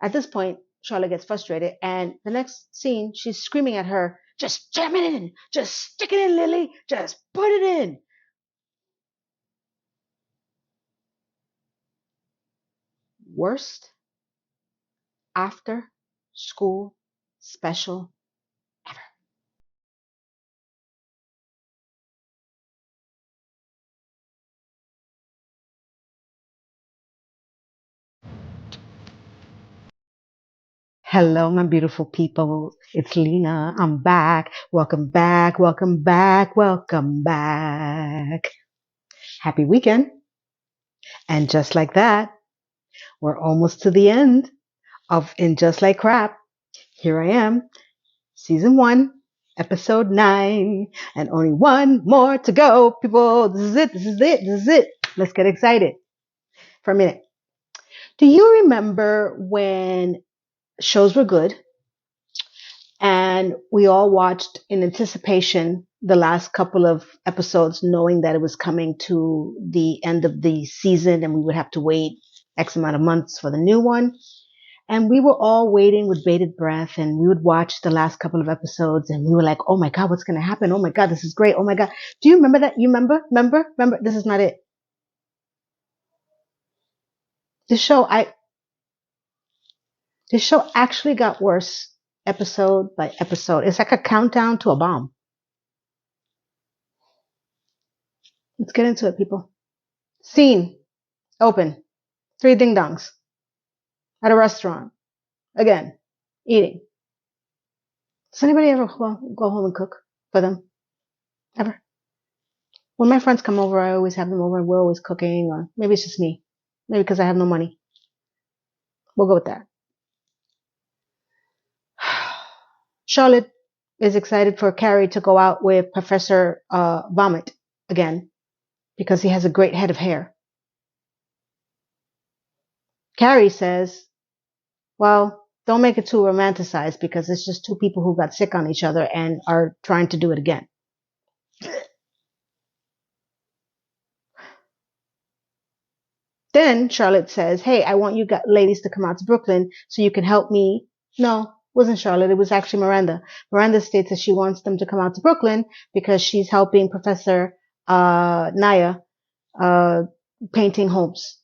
At this point, Charlotte gets frustrated, and the next scene, she's screaming at her, "Just jam it in! Just stick it in, Lily! Just put it in!" Worst after school special ever. Hello, my beautiful people. It's Lena. I'm back. Welcome back. Welcome back. Welcome back. Happy weekend. And just like that, we're almost to the end of In Just Like Crap. Here I am, season 1, episode 9, and only one more to go, people. This is it. This is it. This is it. Let's get excited for a minute. Do you remember when shows were good and we all watched in anticipation the last couple of episodes, knowing that it was coming to the end of the season and we would have to wait X amount of months for the new one? And we were all waiting with bated breath, and we would watch the last couple of episodes and we were like, oh my God, what's going to happen? Oh my God, this is great. Oh my God. Do you remember that? You remember? This is not it. This show, this show actually got worse episode by episode. It's like a countdown to a bomb. Let's get into it, people. Scene, open, 3 ding dongs at a restaurant. Again, eating. Does anybody ever go home and cook for them? Ever? When my friends come over, I always have them over and we're always cooking, or maybe it's just me. Maybe because I have no money. We'll go with that. Charlotte is excited for Carrie to go out with Professor Vomit again because he has a great head of hair. Carrie says, well, don't make it too romanticized because it's just 2 people who got sick on each other and are trying to do it again. Then Charlotte says, hey, I want you ladies to come out to Brooklyn so you can help me. No, it wasn't Charlotte. It was actually Miranda. Miranda states that she wants them to come out to Brooklyn because she's helping Professor Naya painting homes.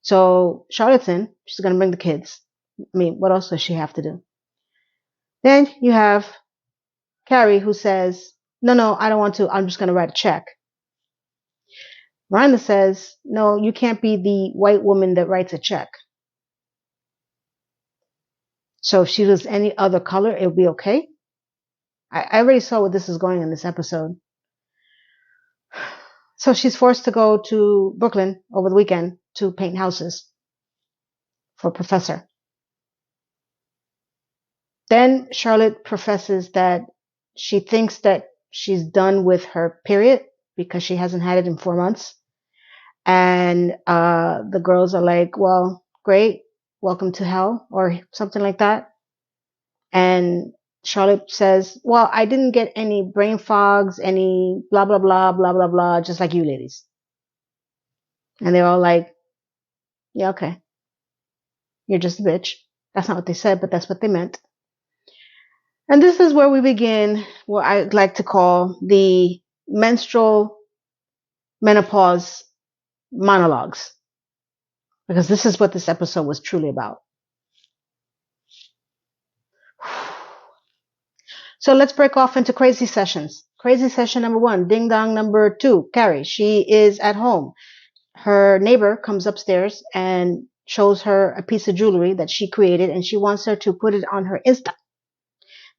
So Charlotte's in. She's going to bring the kids. I mean, what else does she have to do? Then you have Carrie who says, no, I don't want to. I'm just going to write a check. Miranda says, no, you can't be the white woman that writes a check. So if she was any other color, it would be okay. I already saw where this is going in this episode. So she's forced to go to Brooklyn over the weekend to paint houses for Professor. Then Charlotte professes that she thinks that she's done with her period because she hasn't had it in 4 months. And the girls are like, well, great, welcome to hell, or something like that. And Charlotte says, well, I didn't get any brain fogs, any blah, blah, blah, blah, blah, blah, just like you ladies. And they're all like, yeah, okay. You're just a bitch. That's not what they said, but that's what they meant. And this is where we begin what I'd like to call the menstrual menopause monologues, because this is what this episode was truly about. So let's break off into crazy sessions. Crazy session number 1, ding dong number 2, Carrie. She is at home. Her neighbor comes upstairs and shows her a piece of jewelry that she created, and she wants her to put it on her Insta.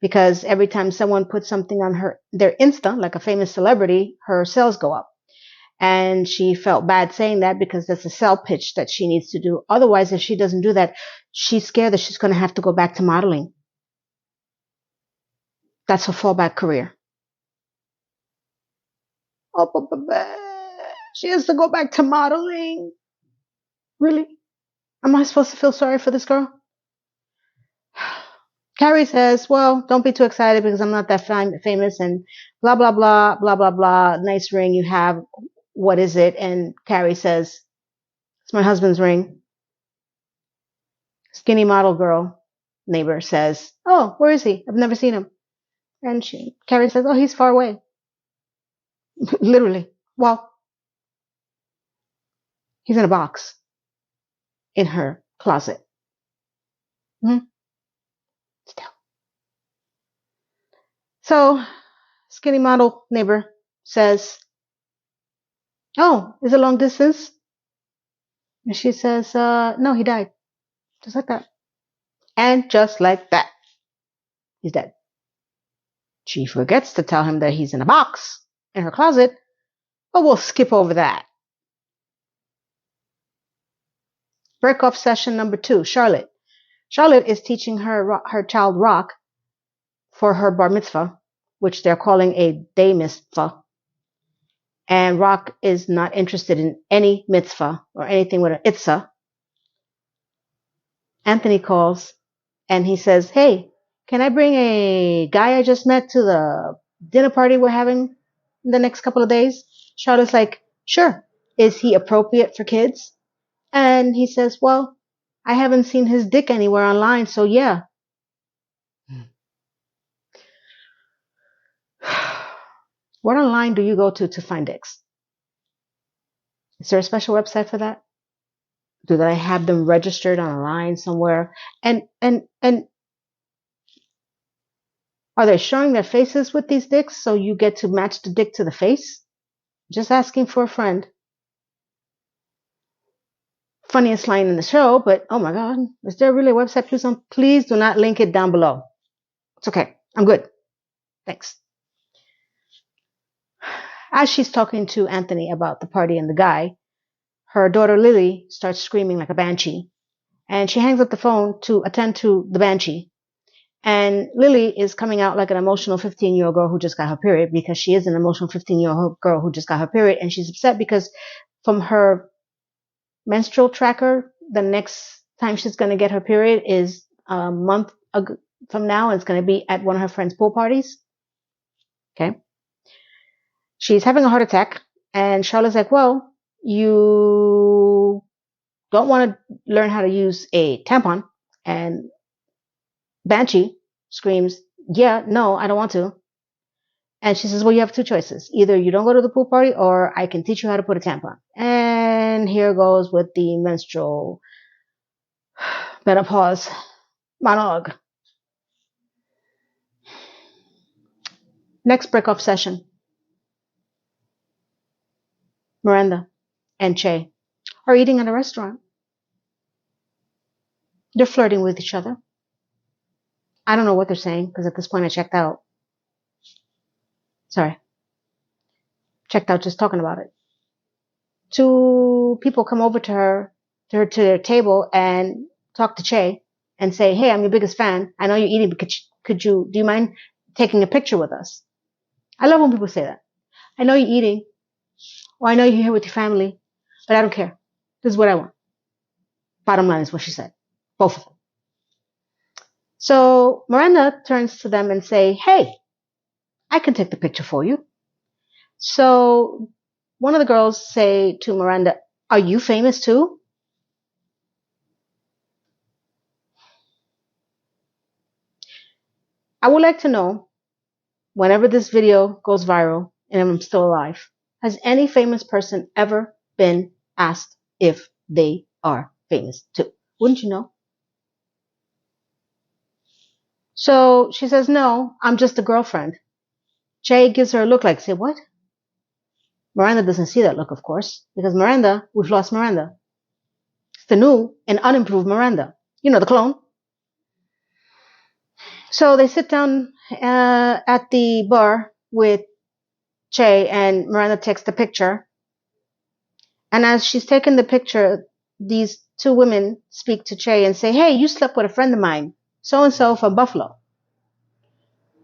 Because every time someone puts something on their Insta, like a famous celebrity, her sales go up. And she felt bad saying that because that's a sell pitch that she needs to do. Otherwise, if she doesn't do that, she's scared that she's going to have to go back to modeling. That's her fallback career. Oh, she has to go back to modeling. Really? Am I supposed to feel sorry for this girl? Carrie says, well, don't be too excited because I'm not that famous and blah, blah, blah, blah, blah, blah. Nice ring you have. What is it? And Carrie says, it's my husband's ring. Skinny model girl neighbor says, "Oh, where is he? I've never seen him." And Karen says, "Oh, he's far away." Literally. Well, he's in a box in her closet. Mm-hmm. Still. So, skinny model neighbor says, "Oh, is it long distance?" And she says, "No, he died." Just like that. And just like that, he's dead. She forgets to tell him that he's in a box in her closet, but we'll skip over that. Breakoff session number 2, Charlotte. Charlotte is teaching her child Rock for her bar mitzvah, which they're calling a day mitzvah. And Rock is not interested in any mitzvah or anything with an itzah. Anthony calls and he says, "Hey, can I bring a guy I just met to the dinner party we're having in the next couple of days?" Charlotte's like, "Sure. Is he appropriate for kids?" And he says, "Well, I haven't seen his dick anywhere online, so yeah." What online do you go to find dicks? Is there a special website for that? Do they have them registered on a line somewhere? And are they showing their faces with these dicks so you get to match the dick to the face? Just asking for a friend. Funniest line in the show, but oh my God, is there really a website? Please do not link it down below. It's okay. I'm good. Thanks. As she's talking to Anthony about the party and the guy, her daughter Lily starts screaming like a banshee, and she hangs up the phone to attend to the banshee. And Lily is coming out like an emotional 15-year-old girl who just got her period, because she is an emotional 15-year-old girl who just got her period, and she's upset because from her menstrual tracker, the next time she's going to get her period is a month from now, and it's going to be at one of her friends' pool parties. Okay. She's having a heart attack, and Charlotte's like, "Well, you don't want to learn how to use a tampon?" And Banshee screams, "Yeah, no, I don't want to." And she says, "Well, you have two choices. Either you don't go to the pool party, or I can teach you how to put a tampon." And here goes with the menstrual menopause monologue. Next Breakoff session. Miranda and Chay are eating at a restaurant. They're flirting with each other. I don't know what they're saying, because at this point I checked out. Sorry. Checked out just talking about it. Two people come over to their table and talk to Chay and say, "Hey, I'm your biggest fan. I know you're eating, but do you mind taking a picture with us?" I love when people say that. "I know you're eating, or I know you're here with your family, but I don't care. This is what I want." Bottom line is what she said. Both of them. So Miranda turns to them and say, "Hey, I can take the picture for you." So one of the girls say to Miranda, "Are you famous too?" I would like to know, whenever this video goes viral and I'm still alive, has any famous person ever been asked if they are famous too? Wouldn't you know? So she says, "No, I'm just a girlfriend." Jay gives her a look like, "Say what?" Miranda doesn't see that look, of course, because Miranda, we've lost Miranda. It's the new and unimproved Miranda. You know, the clone. So they sit down at the bar with Che, and Miranda takes the picture. And as she's taking the picture, these two women speak to Che and say, "Hey, you slept with a friend of mine, so-and-so from Buffalo.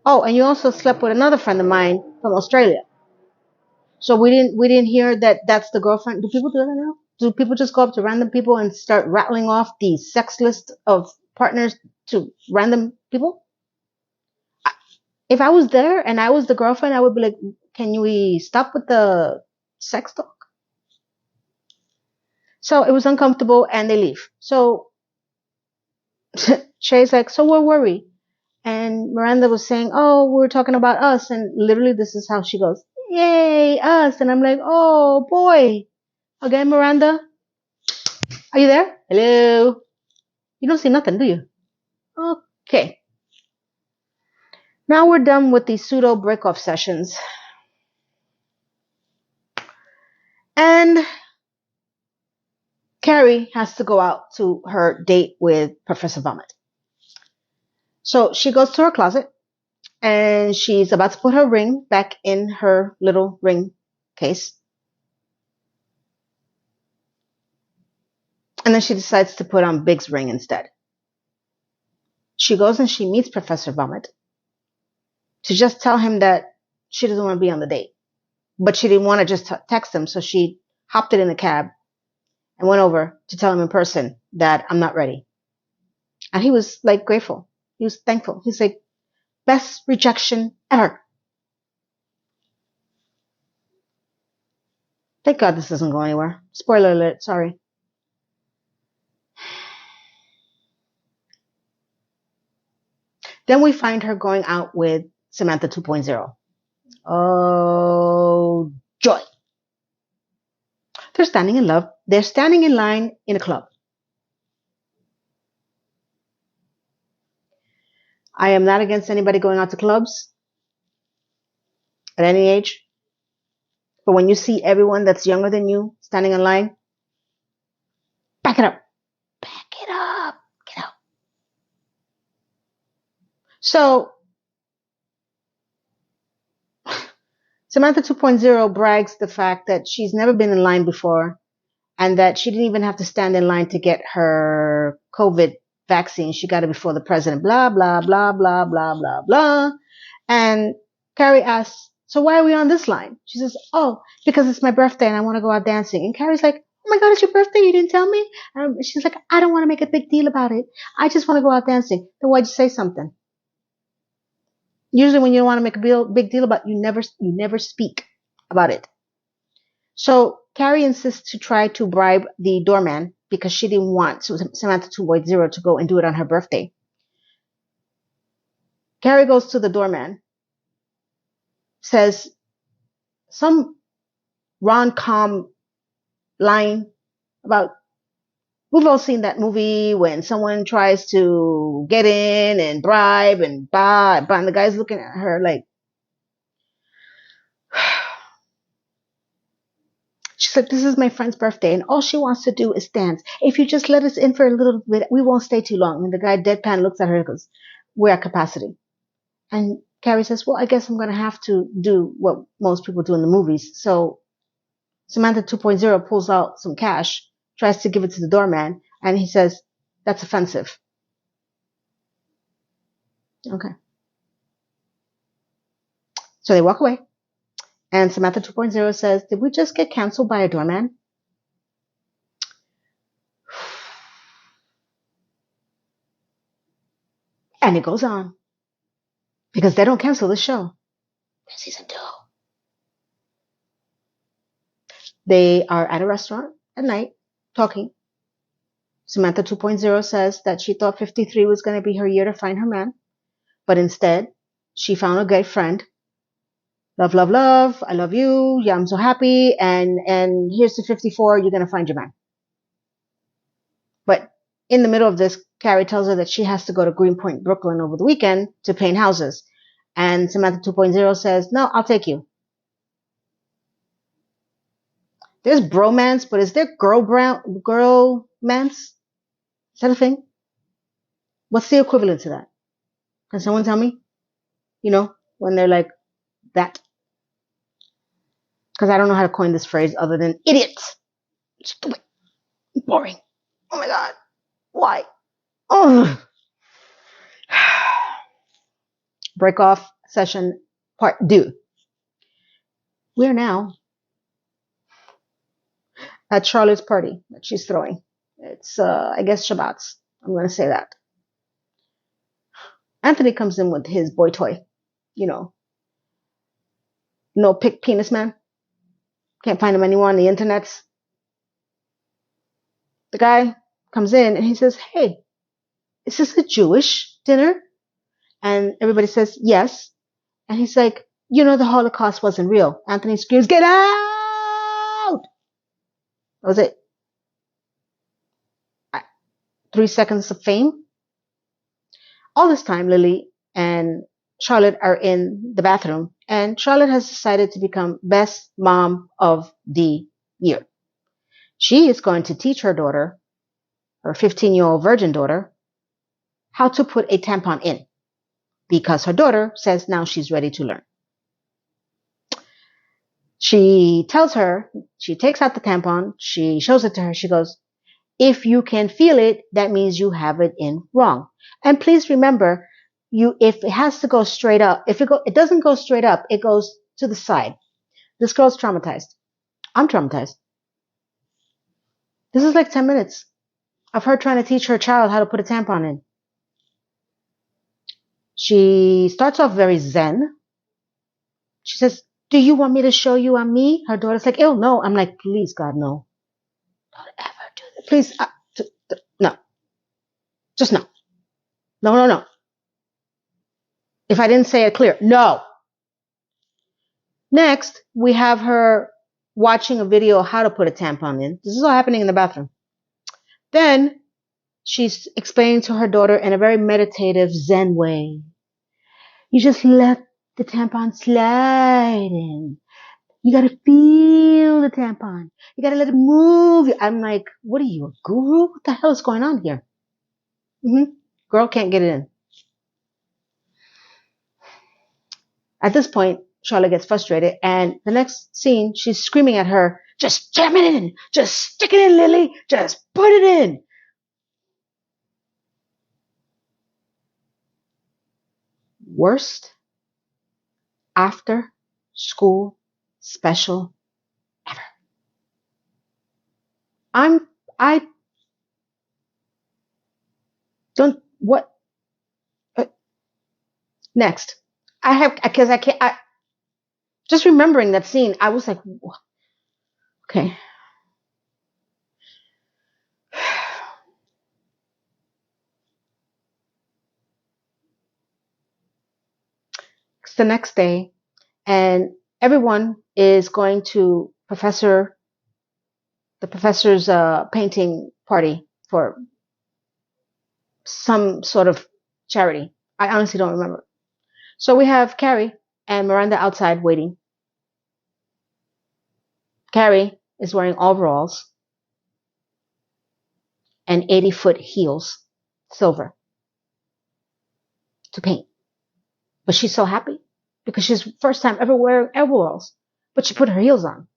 Oh, and you also slept with another friend of mine from Australia." So we didn't hear that that's the girlfriend. Do people do that now? Do people just go up to random people and start rattling off the sex list of partners to random people? If I was there and I was the girlfriend, I would be like, "Can we stop with the sex talk?" So it was uncomfortable and they leave. So Shay's like, so where were we? And Miranda was saying, oh, we were talking about us. And literally, this is how she goes, yay, us. And I'm like, oh, boy. Again, Miranda, are you there? Hello? You don't see nothing, do you? Okay. Now we're done with these pseudo break-off sessions. And Carrie has to go out to her date with Professor Vomit. So she goes to her closet and she's about to put her ring back in her little ring case. And then she decides to put on Big's ring instead. She goes and she meets Professor Vomit to just tell him that she doesn't want to be on the date. But she didn't want to just text him, so she hopped it in a cab and went over to tell him in person that I'm not ready. And he was like grateful. He was thankful. He's like, best rejection ever. Thank God this doesn't go anywhere. Spoiler alert, sorry. Then we find her going out with Samantha 2.0. Oh, joy. They're standing in love. They're standing in line in a club. I am not against anybody going out to clubs at any age. But when you see everyone that's younger than you standing in line, back it up. Back it up. Get out. So, Samantha 2.0 brags the fact that she's never been in line before and that she didn't even have to stand in line to get her COVID vaccine. She got it before the president. Blah, blah, blah, blah, blah, blah, blah. And Carrie asks, so why are we on this line? She says, oh, because it's my birthday and I want to go out dancing. And Carrie's like, oh my God, it's your birthday. You didn't tell me? She's like, I don't want to make a big deal about it. I just want to go out dancing. Then why'd you say something? Usually when you don't want to make a big deal about it, you never speak about it. So Carrie insists to try to bribe the doorman because she didn't want Samantha 2.0 to go and do it on her birthday. Carrie goes to the doorman, says some rom-com line about, we've all seen that movie when someone tries to get in and bribe and buy, and the guy's looking at her like, she said, this is my friend's birthday and all she wants to do is dance. If you just let us in for a little bit, we won't stay too long. And the guy deadpan looks at her and goes, we're at capacity. And Carrie says, well, I guess I'm going to have to do what most people do in the movies. So Samantha 2.0 pulls out some cash, tries to give it to the doorman, and he says, that's offensive. Okay. So they walk away. And Samantha 2.0 says, did we just get canceled by a doorman? And it goes on. Because they don't cancel the show. There's season 2. They are at a restaurant at night talking. Samantha 2.0 says that she thought 53 was going to be her year to find her man. But instead, she found a gay friend. Love, love, love. I love you. Yeah, I'm so happy. And here's to 54. You're going to find your man. But in the middle of this, Carrie tells her that she has to go to Greenpoint, Brooklyn over the weekend to paint houses. And Samantha 2.0 says, no, I'll take you. There's bromance, but is there girl-mance? Is that a thing? What's the equivalent to that? Can someone tell me? You know, when they're like that. Because I don't know how to coin this phrase other than idiots. Stupid. Boring. Oh my God. Why? Oh. Breakoff session part 2. We are now at Charlotte's party that she's throwing. It's, I guess, Shabbat's. I'm going to say that. Anthony comes in with his boy toy. You know, no pick penis man. Can't find him anywhere on the internets. The guy comes in and he says, hey, is this a Jewish dinner? And everybody says, yes. And he's like, you know, the Holocaust wasn't real. Anthony screams, get out! That was it. 3 seconds of fame. All this time, Lily and Charlotte are in the bathroom, and Charlotte has decided to become best mom of the year. She is going to teach her daughter, her 15-year-old virgin daughter, how to put a tampon in, because her daughter says now she's ready to learn. She tells her, she takes out the tampon, she shows it to her, she goes, if you can feel it, that means you have it in wrong. And please remember, if it has to go straight up, it doesn't go straight up, it goes to the side. This girl's traumatized. I'm traumatized. This is like 10 minutes of her trying to teach her child how to put a tampon in. She starts off very zen. She says, do you want me to show you on me? Her daughter's like, ew, no. I'm like, please, God, no. Don't ever do that. Please, no. Just no. No, no, no. If I didn't say it clear, no. Next, we have her watching a video of how to put a tampon in. This is all happening in the bathroom. Then she's explaining to her daughter in a very meditative, zen way. You just let the tampon slide in. You gotta feel the tampon. You gotta let it move. I'm like, what are you, a guru? What the hell is going on here? Girl can't get it in. At this point, Charlotte gets frustrated, and the next scene, she's screaming at her, just jam it in. Just stick it in, Lily. Just put it in. Worst after school special ever. I don't, what? Next. Because I can't, just remembering that scene, I was like, okay. It's the next day, and everyone is going to the professor's painting party for some sort of charity. I honestly don't remember. So we have Carrie and Miranda outside waiting. Carrie is wearing overalls and 80-foot heels, silver, to paint. But she's so happy because she's first time ever wearing overalls, but she put her heels on.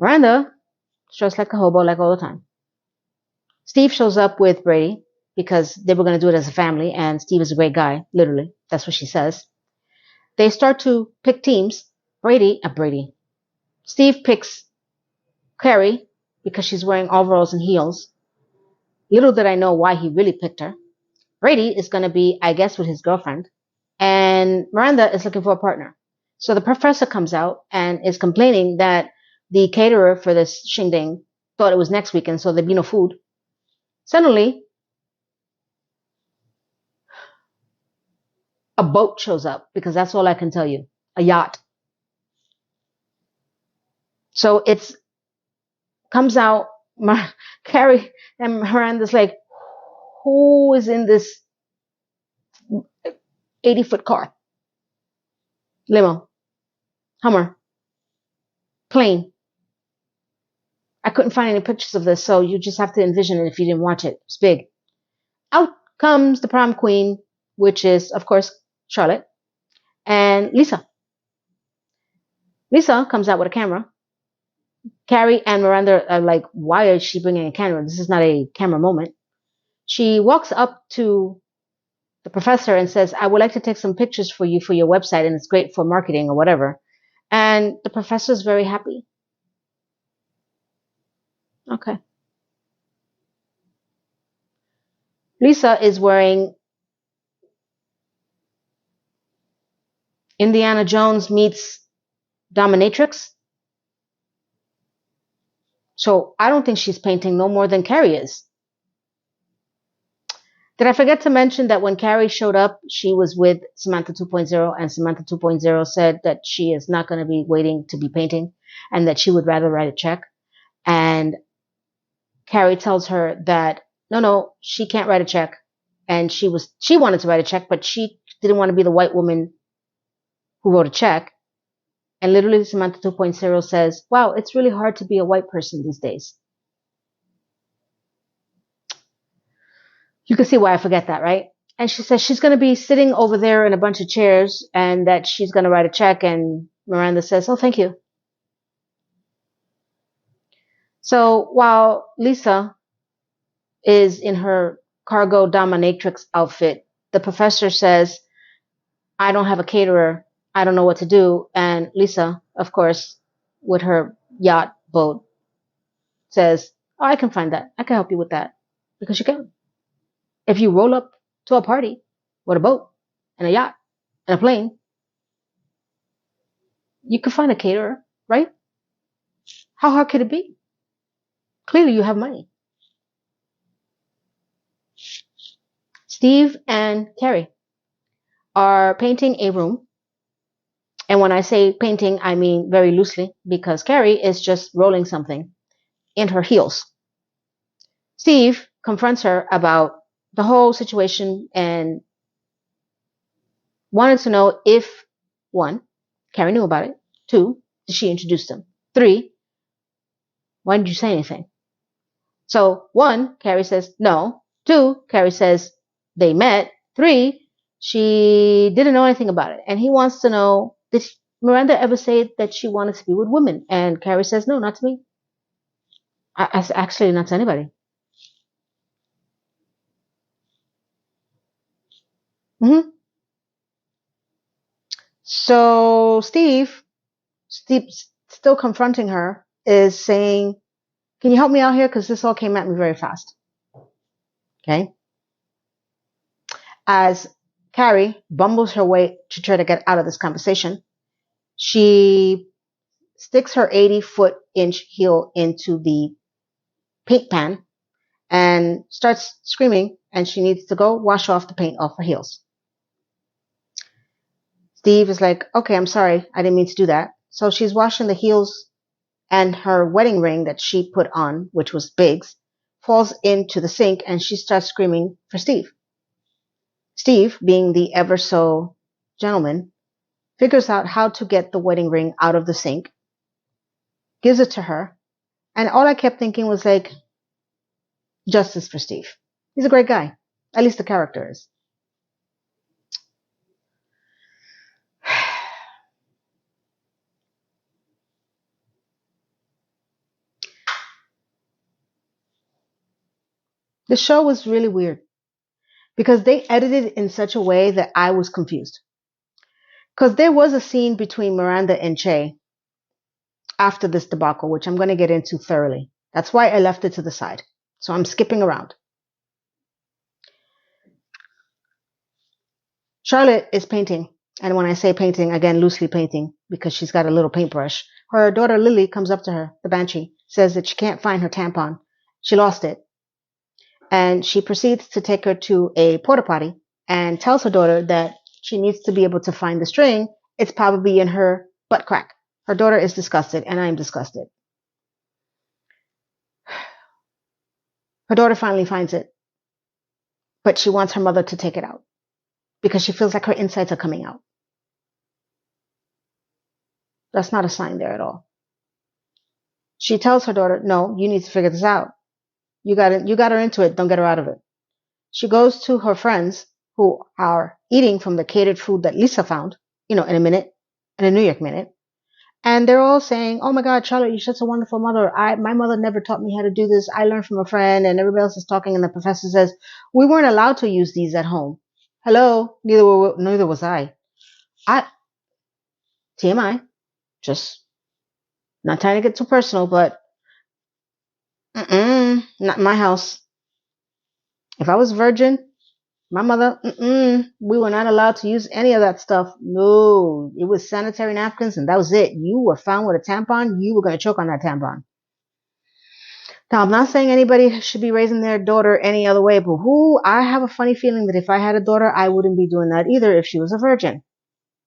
Miranda, dressed like a hobo like all the time. Steve shows up with Brady because they were going to do it as a family, and Steve is a great guy, literally. That's what she says. They start to pick teams. Steve picks Carrie because she's wearing overalls and heels. Little did I know why he really picked her. Brady is going to be, I guess, with his girlfriend. And Miranda is looking for a partner. So the professor comes out and is complaining that the caterer for this shindig thought it was next weekend, so there'd be no food. Suddenly, a boat shows up, because that's all I can tell you. A yacht. So it's comes out, Carrie and Miranda's like, who is in this 80-foot car? Limo. Hummer. Plane. I couldn't find any pictures of this, so you just have to envision it if you didn't watch it. It's big. Out comes the prom queen, which is, of course, Charlotte, and Lisa. Lisa comes out with a camera. Carrie and Miranda are like, why is she bringing a camera? This is not a camera moment. She walks up to the professor and says, I would like to take some pictures for you for your website, and it's great for marketing or whatever. And the professor is very happy. Okay. Lisa is wearing Indiana Jones meets dominatrix. So I don't think she's painting no more than Carrie is. Did I forget to mention that when Carrie showed up, she was with Samantha 2.0, and Samantha 2.0 said that she is not going to be waiting to be painting and that she would rather write a check. And Carrie tells her that no, she can't write a check. And she wanted to write a check, but she didn't want to be the white woman who wrote a check. And literally Samantha 2.0 says, wow, it's really hard to be a white person these days. You can see why I forget that, right? And she says she's going to be sitting over there in a bunch of chairs and that she's going to write a check. And Miranda says, oh, thank you. So while Lisa is in her cargo dominatrix outfit, the professor says, I don't have a caterer. I don't know what to do. And Lisa, of course, with her yacht boat, says, oh, I can find that. I can help you with that. Because you can. If you roll up to a party with a boat and a yacht and a plane, you could find a caterer, right? How hard could it be? Clearly you have money. Steve and Carrie are painting a room. And when I say painting, I mean very loosely because Carrie is just rolling something in her heels. Steve confronts her about the whole situation and wanted to know if, one, Carrie knew about it. Two, did she introduce them? Three, why didn't you say anything? So, one, Carrie says no. Two, Carrie says they met. Three, she didn't know anything about it. And he wants to know, did Miranda ever say that she wanted to be with women? And Carrie says, no, not to me. Actually, not to anybody. Mm-hmm. So Steve, still confronting her, is saying, can you help me out here? Because this all came at me very fast. Okay. As Carrie bumbles her way to try to get out of this conversation, she sticks her 80-foot-inch heel into the paint pan and starts screaming, and she needs to go wash off the paint off her heels. Steve is like, okay, I'm sorry. I didn't mean to do that. So she's washing the heels, and her wedding ring that she put on, which was Big's, falls into the sink, and she starts screaming for Steve. Steve, being the ever so gentleman, figures out how to get the wedding ring out of the sink, gives it to her, and all I kept thinking was like, justice for Steve. He's a great guy. At least the character is. The show was really weird because they edited it in such a way that I was confused. Because there was a scene between Miranda and Chay after this debacle, which I'm going to get into thoroughly. That's why I left it to the side. So I'm skipping around. Charlotte is painting. And when I say painting, again, loosely painting, because she's got a little paintbrush. Her daughter Lily comes up to her, the Banshee, says that she can't find her tampon. She lost it. And she proceeds to take her to a porta potty and tells her daughter that she needs to be able to find the string. It's probably in her butt crack. Her daughter is disgusted, and I am disgusted. Her daughter finally finds it, but she wants her mother to take it out because she feels like her insides are coming out. That's not a sign there at all. She tells her daughter, no, you need to figure this out. You got her into it. Don't get her out of it. She goes to her friends who are eating from the catered food that Lisa found, in a New York minute. And they're all saying, oh my God, Charlotte, you're such a wonderful mother. My mother never taught me how to do this. I learned from a friend, and everybody else is talking. And the professor says, we weren't allowed to use these at home. Hello, neither was I. TMI, just not trying to get too personal, but not in my house. If I was a virgin, my mother, we were not allowed to use any of that stuff. No, it was sanitary napkins and that was it. You were found with a tampon, you were going to choke on that tampon. Now, I'm not saying anybody should be raising their daughter any other way, but I have a funny feeling that if I had a daughter, I wouldn't be doing that either if she was a virgin.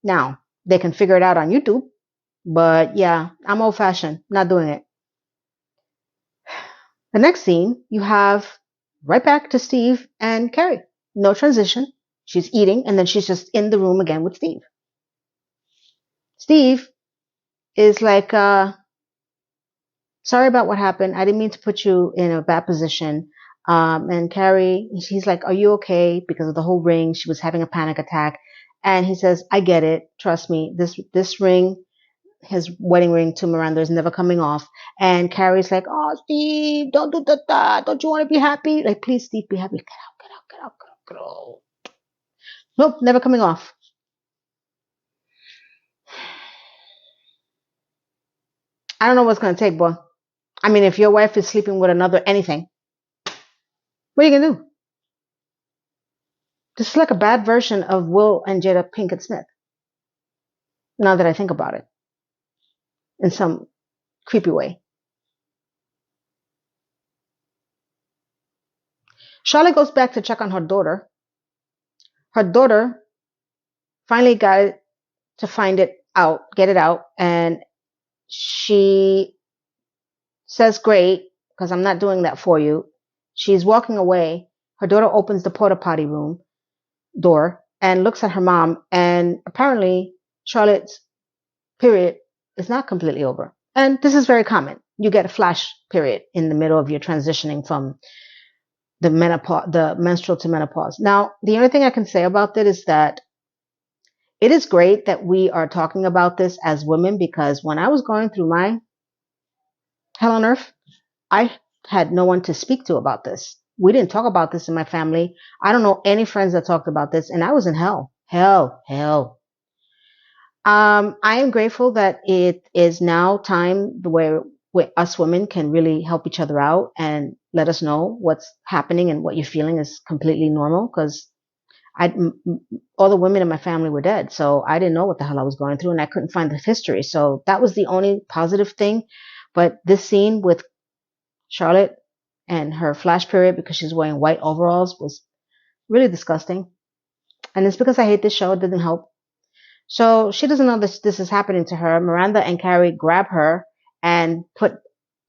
Now, they can figure it out on YouTube, but yeah, I'm old fashioned, not doing it. The next scene, you have right back to Steve and Carrie. No transition. She's eating, and then she's just in the room again with Steve. Steve is like, sorry about what happened. I didn't mean to put you in a bad position. And Carrie, he's like, are you okay? Because of the whole ring, she was having a panic attack. And he says, I get it. Trust me. This ring, his wedding ring to Miranda, is never coming off. And Carrie's like, oh, Steve, don't do that. Don't you want to be happy? Like, please, Steve, be happy. Get out, get out, get out, get out, get out. Nope, never coming off. I don't know what's going to take, boy. I mean, if your wife is sleeping with another anything, what are you going to do? This is like a bad version of Will and Jada Pinkett Smith. Now that I think about it, in some creepy way. Charlotte goes back to check on her daughter. Her daughter finally got it to get it out, and she says, great, because I'm not doing that for you. She's walking away. Her daughter opens the porta potty room door and looks at her mom, and apparently Charlotte's period is not completely over. And this is very common. You get a flash period in the middle of your transitioning from the menstrual to menopause. Now, the only thing I can say about that is that it is great that we are talking about this as women, because when I was going through my hell on earth, I had no one to speak to about this. We didn't talk about this in my family. I don't know any friends that talked about this, and I was in hell. Hell. I am grateful that it is now time where us women can really help each other out and let us know what's happening, and what you're feeling is completely normal, because all the women in my family were dead, so I didn't know what the hell I was going through, and I couldn't find the history. So that was the only positive thing. But this scene with Charlotte and her flash period, because she's wearing white overalls, was really disgusting. And it's because I hate this show. It didn't help. So she doesn't know this is happening to her. Miranda and Carrie grab her and put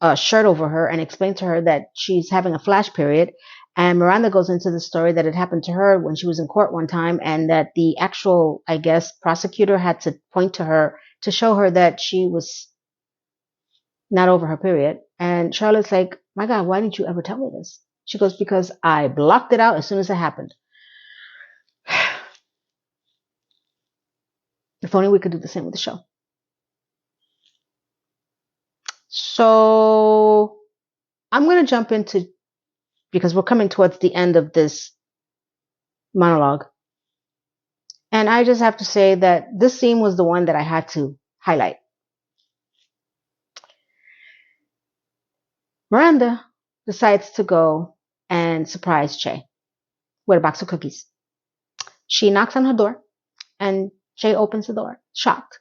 a shirt over her and explain to her that she's having a flash period. And Miranda goes into the story that it happened to her when she was in court one time, and that the actual, I guess, prosecutor had to point to her to show her that she was not over her period. And Charlotte's like, my God, why didn't you ever tell me this? She goes, because I blocked it out as soon as it happened. If only we could do the same with the show. So I'm going to jump into, because we're coming towards the end of this monologue. And I just have to say that this scene was the one that I had to highlight. Miranda decides to go and surprise Chay with a box of cookies. She knocks on her door, and Chay opens the door, shocked,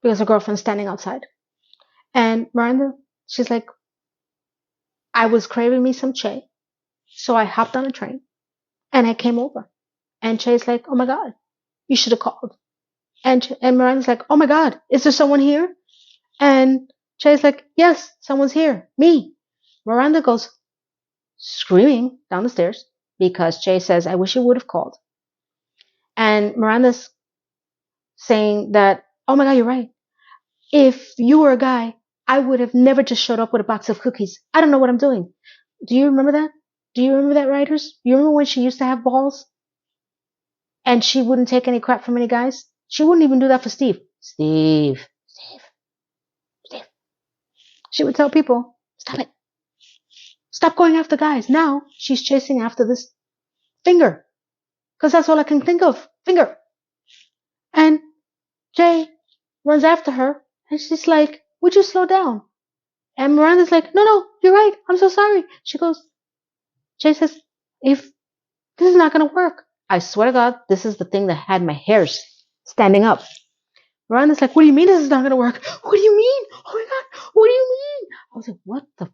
because her girlfriend's standing outside. And Miranda, she's like, I was craving me some Chay, so I hopped on a train, and I came over. And Chay's like, oh my God, you should have called. And Miranda's like, oh my God, is there someone here? And Chay's like, yes, someone's here, me. Miranda goes screaming down the stairs because Chay says, I wish you would have called. And Miranda's saying that, oh my God, you're right. If you were a guy, I would have never just showed up with a box of cookies. I don't know what I'm doing. Do you remember that? Do you remember that, writers? You remember when she used to have balls? And she wouldn't take any crap from any guys? She wouldn't even do that for Steve. Steve. She would tell people, stop it. Stop going after guys. Now she's chasing after this finger. Because that's all I can think of. Finger. And Chay runs after her. And she's like, would you slow down? And Miranda's like, no, you're right. I'm so sorry. She goes, Chay says, if this is not going to work. I swear to God, this is the thing that had my hairs standing up. Miranda's like, what do you mean this is not going to work? What do you mean? Oh my God, what do you mean? I was like, what the?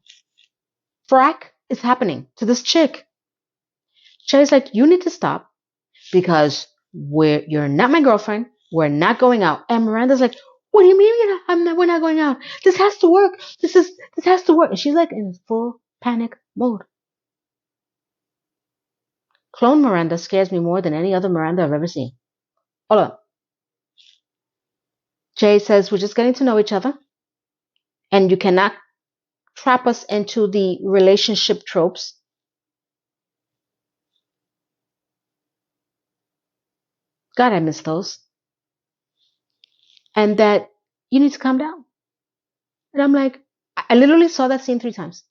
frack is happening to this chick. Chay's like, you need to stop because you're not my girlfriend. We're not going out. And Miranda's like, what do you mean we're not going out? This has to work. This has to work. And she's like in full panic mode. Clone Miranda scares me more than any other Miranda I've ever seen. Hold on. Chay says, we're just getting to know each other. And you cannot trap us into the relationship tropes. God, I miss those. And that you need to calm down. And I'm like, I literally saw that scene 3 times.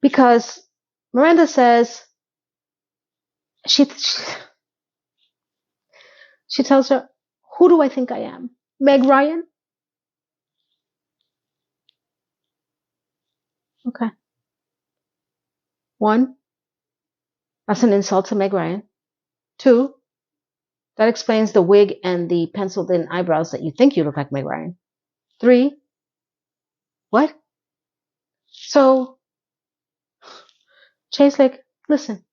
Because Miranda says, she tells her, who do I think I am? Meg Ryan? Okay. 1, that's an insult to Meg Ryan. 2, that explains the wig and the penciled in eyebrows that you think you look like Meg Ryan. 3, what? So Chay's like, listen,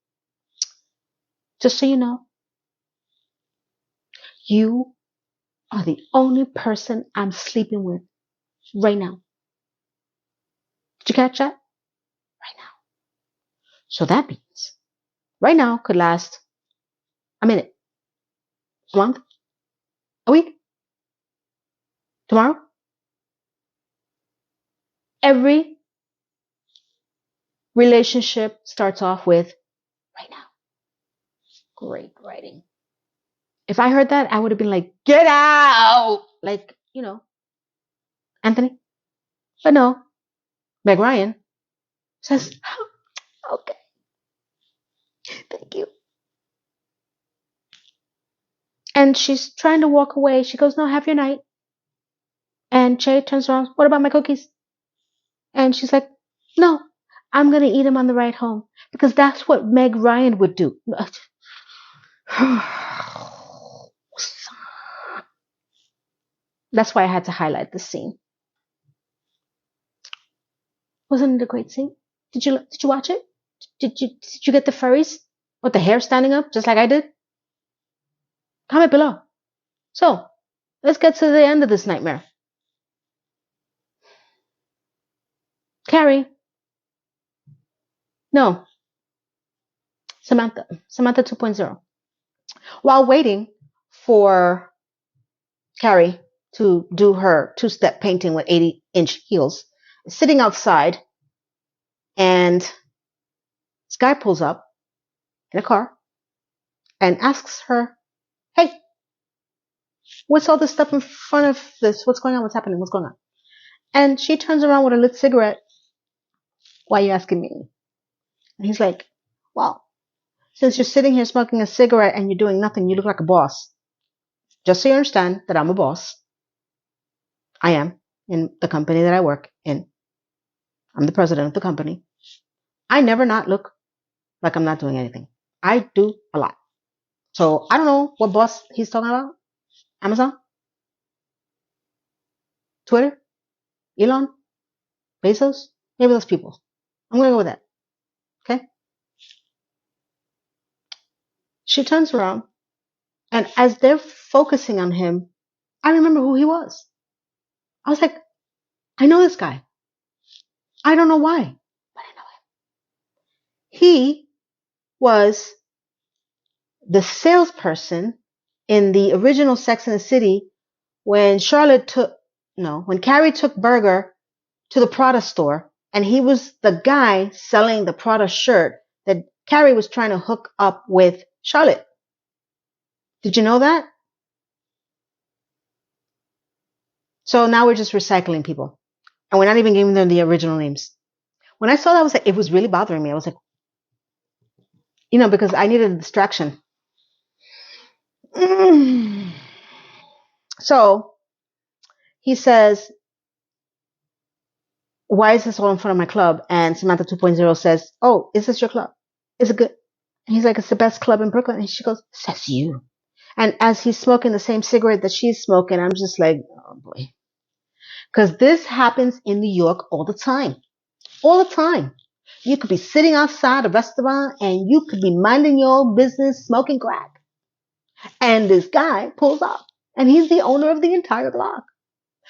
just so you know, you are the only person I'm sleeping with right now. Did you catch that? Right now. So that means right now could last a minute, a month, a week, tomorrow. Every relationship starts off with right now. Great writing. If I heard that, I would have been like, get out! Like, Anthony. But no, Meg Ryan says, oh, okay. Thank you. And she's trying to walk away. She goes, no, have your night. And Chay turns around, what about my cookies? And she's like, no, I'm going to eat them on the ride home. Because that's what Meg Ryan would do. That's why I had to highlight this scene. Wasn't it a great scene? Did you watch it? Did you get the furries with the hair standing up just like I did? Comment below. So, let's get to the end of this nightmare. Carrie. No. Samantha 2.0. While waiting for Carrie to do her 2-step painting with 80-inch heels, sitting outside, and this guy pulls up in a car and asks her, hey, what's all this stuff in front of this? What's going on? What's happening? What's going on? And she turns around with a lit cigarette. Why are you asking me? And he's like, well, since you're sitting here smoking a cigarette and you're doing nothing, you look like a boss. Just so you understand that I'm a boss. I am in the company that I work in. I'm the president of the company. I never not look like I'm not doing anything. I do a lot. So I don't know what boss he's talking about. Amazon? Twitter? Elon? Bezos? Maybe those people. I'm going to go with that. Okay? She turns around, and as they're focusing on him, I remember who he was. I was like, I know this guy. I don't know why, but I know him. He was the salesperson in the original Sex and the City when Carrie took Berger to the Prada store, and he was the guy selling the Prada shirt that Carrie was trying to hook up with Charlotte. Did you know that? So now we're just recycling people. And we're not even giving them the original names. When I saw that, I was like, it was really bothering me. I was like, because I needed a distraction. So he says, why is this all in front of my club? And Samantha 2.0 says, oh, is this your club? Is it good? And he's like, it's the best club in Brooklyn. And she goes, says you. And as he's smoking the same cigarette that she's smoking, I'm just like, oh boy. Because this happens in New York all the time. All the time. You could be sitting outside a restaurant and you could be minding your own business, smoking crack. And this guy pulls up and he's the owner of the entire block.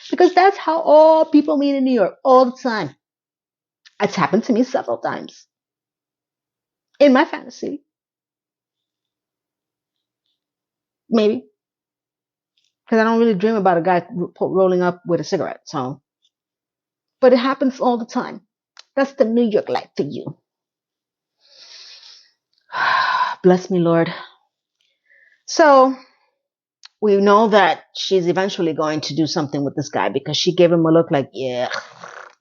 Because that's how all people meet in New York all the time. It's happened to me several times in my fantasy. Maybe. Because I don't really dream about a guy rolling up with a cigarette. So, but it happens all the time. That's the New York life for you. Bless me, Lord. So we know that she's eventually going to do something with this guy because she gave him a look like, yeah,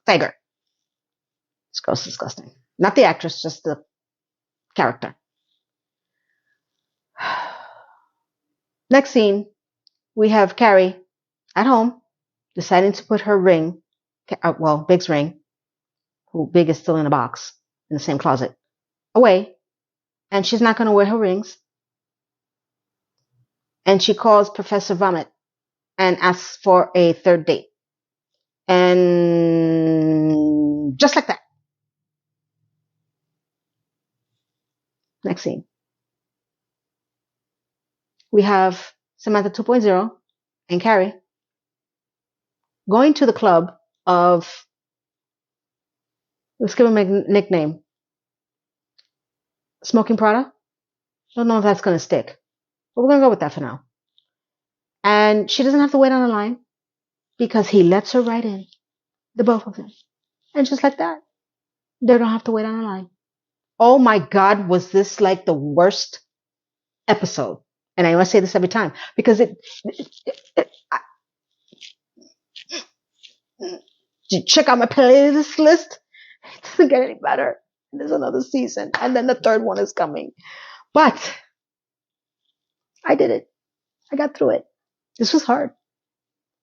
tiger. It's gross, disgusting. Not the actress, just the character. Next scene, we have Carrie at home deciding to put her ring, well, Big's ring, who Big is still in a box in the same closet, away. And she's not going to wear her rings. And she calls Professor Vomit and asks for a third date. And just like that. Next scene. We have Samantha 2.0 and Carrie going to the club of, let's give him a nickname, Smoking Prada. Don't know if that's going to stick, but we're going to go with that for now. And she doesn't have to wait on the line because he lets her right in, the both of them. And just like that, they don't have to wait on the line. Oh my God, was this like the worst episode? And I always say this every time because check out my playlist list. It doesn't get any better. There's another season, and then the third one is coming. But I did it. I got through it. This was hard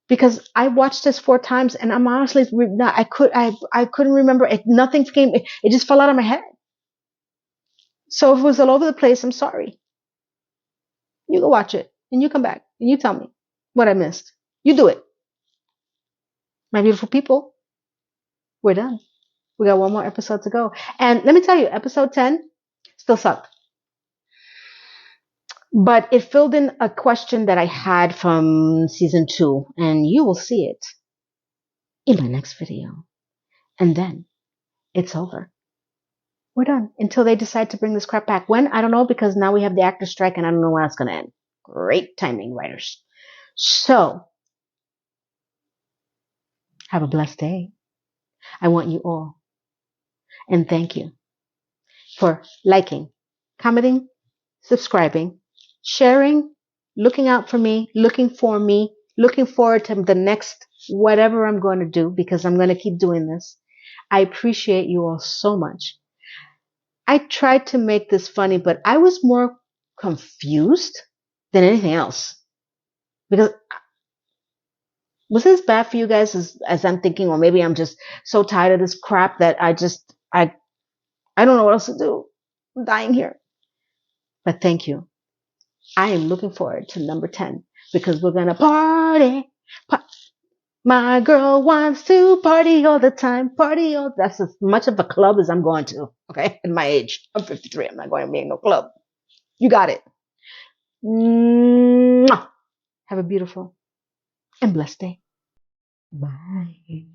because I watched this 4 times, and I'm honestly I couldn't remember it. Nothing came. It just fell out of my head. So if it was all over the place, I'm sorry. You go watch it, and you come back, and you tell me what I missed. You do it. My beautiful people, we're done. We got one more episode to go. And let me tell you, episode 10 still sucked. But it filled in a question that I had from season 2, and you will see it in my next video. And then it's over. We're done until they decide to bring this crap back. When? I don't know, because now we have the actor strike and I don't know when it's going to end. Great timing, writers. So, have a blessed day. I want you all. And thank you for liking, commenting, subscribing, sharing, looking out for me, looking forward to the next whatever I'm going to do, because I'm going to keep doing this. I appreciate you all so much. I tried to make this funny, but I was more confused than anything else. Because was this bad for you guys as I'm thinking, or maybe I'm just so tired of this crap that I don't know what else to do. I'm dying here. But thank you. I am looking forward to number 10 because we're going to party. My girl wants to party all the time. Party all. That's as much of a club as I'm going to. Okay. At my age, I'm 53. I'm not going to be in no club. You got it. Mwah. Have a beautiful and blessed day. Bye.